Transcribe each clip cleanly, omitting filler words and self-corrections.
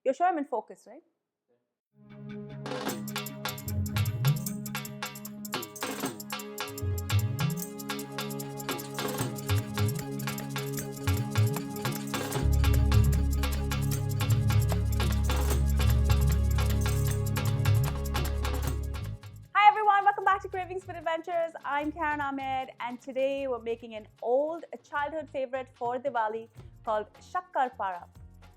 You're sure I'm in focus, right? Hi everyone, welcome back to Cravings Food Adventures. I'm Karen Ahmed, and today we're making an old childhood favorite for Diwali called Shakkar Para.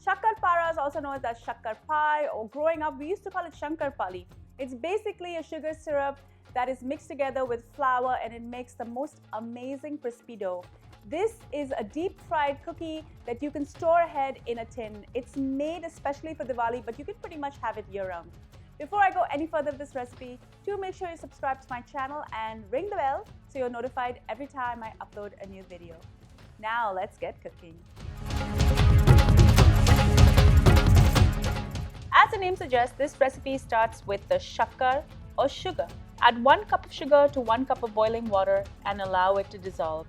Shakkar Para is also known as Shakkar Pie, or growing up we used to call it Shankar Pali. It's basically a sugar syrup that is mixed together with flour, and it makes the most amazing crispy dough. This is a deep fried cookie that you can store ahead in a tin. It's made especially for Diwali, but you can pretty much have it year round. Before I go any further with this recipe, do make sure you subscribe to my channel and ring the bell so you're notified every time I upload a new video. Now let's get cooking. As the name suggests, this recipe starts with the shakkar or sugar. Add 1 cup of sugar to 1 cup of boiling water and allow it to dissolve.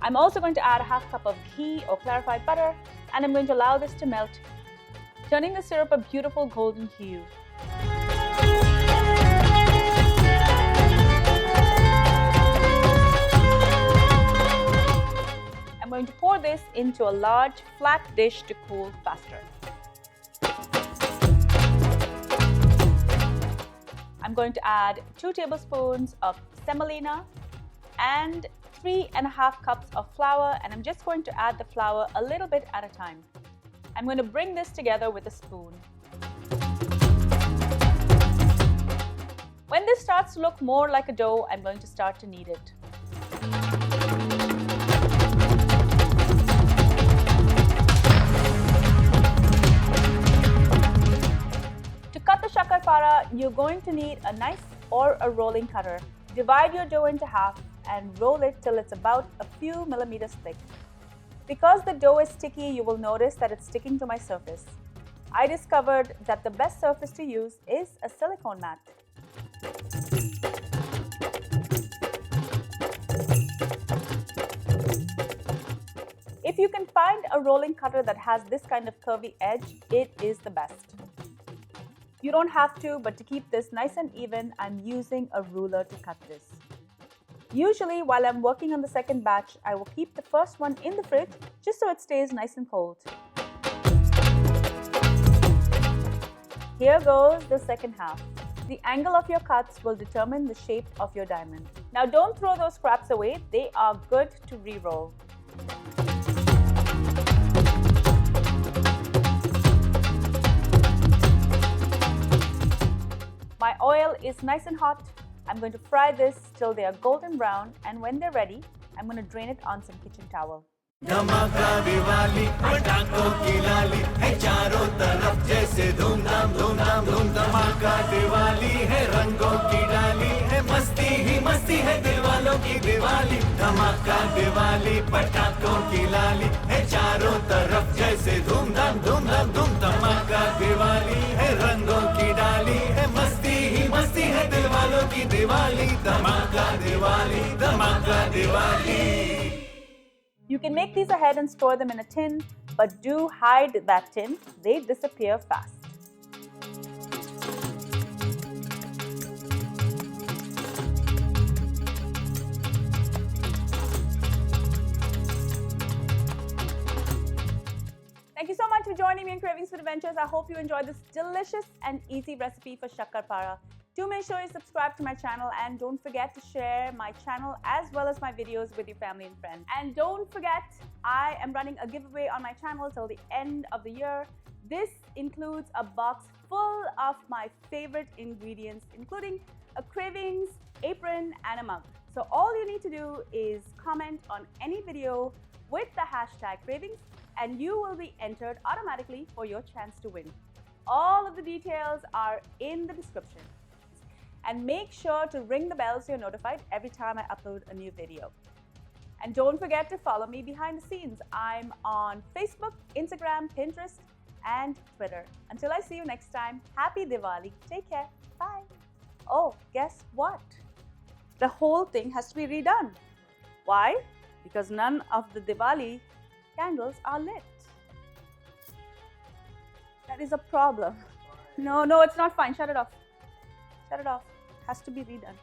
I'm also going to add a half cup of ghee or clarified butter, and I'm going to allow this to melt, turning the syrup a beautiful golden hue. I'm going to pour this into a large flat dish to cool faster. I'm going to add 2 tablespoons of semolina and 3.5 cups of flour, and I'm just going to add the flour a little bit at a time. I'm going to bring this together with a spoon. When this starts to look more like a dough, I'm going to start to knead it. To cut the shakkar para, you're going to need a knife or a rolling cutter. Divide your dough into half and roll it till it's about a few millimeters thick. Because the dough is sticky, you will notice that it's sticking to my surface. I discovered that the best surface to use is a silicone mat. If you can find a rolling cutter that has this kind of curvy edge, it is the best. You don't have to, but to keep this nice and even, I'm using a ruler to cut this. Usually, while I'm working on the second batch, I will keep the first one in the fridge just so it stays nice and cold. Here goes the second half. The angle of your cuts will determine the shape of your diamond. Now don't throw those scraps away, they are good to re-roll. My oil is nice and hot. I'm going to fry this till they are golden brown, and when they're ready, I'm going to drain it on some kitchen towel. धमाका दिवाली पटाखों की लाली है चारों तरफ जैसे धूमधाम धूमधाम धूम धमाका दिवाली है रंगों की डाली है मस्ती ही मस्ती है दिलवालों की दिवाली धमाका दिवाली पटाखों की लाली है चारों तरफ जैसे धूमधाम धूमधाम धूम धमाका दिवाली है रंगों की डाली है मस्ती ही मस्ती है दिलवालों की दिवाली धमाका दिवाली धमाका Diwali. You can make these ahead and store them in a tin, but do hide that tin. They disappear fast. Thank you so much for joining me in Cravings Food Adventures. I hope you enjoyed this delicious and easy recipe for Shakkar Para. Do make sure you subscribe to my channel, and don't forget to share my channel as well as my videos with your family and friends. And don't forget, I am running a giveaway on my channel till the end of the year. This includes a box full of my favorite ingredients, including a Cravings apron and a mug. So all you need to do is comment on any video with the hashtag Cravings, and you will be entered automatically for your chance to win. All of the details are in the description. And make sure to ring the bell so you're notified every time I upload a new video. And don't forget to follow me behind the scenes. I'm on Facebook, Instagram, Pinterest, and Twitter. Until I see you next time, happy Diwali. Take care. Bye. Oh, guess what? The whole thing has to be redone. Why? Because none of the Diwali candles are lit. That is a problem. No, it's not fine. Shut it off. Shut it off. Has to be redone.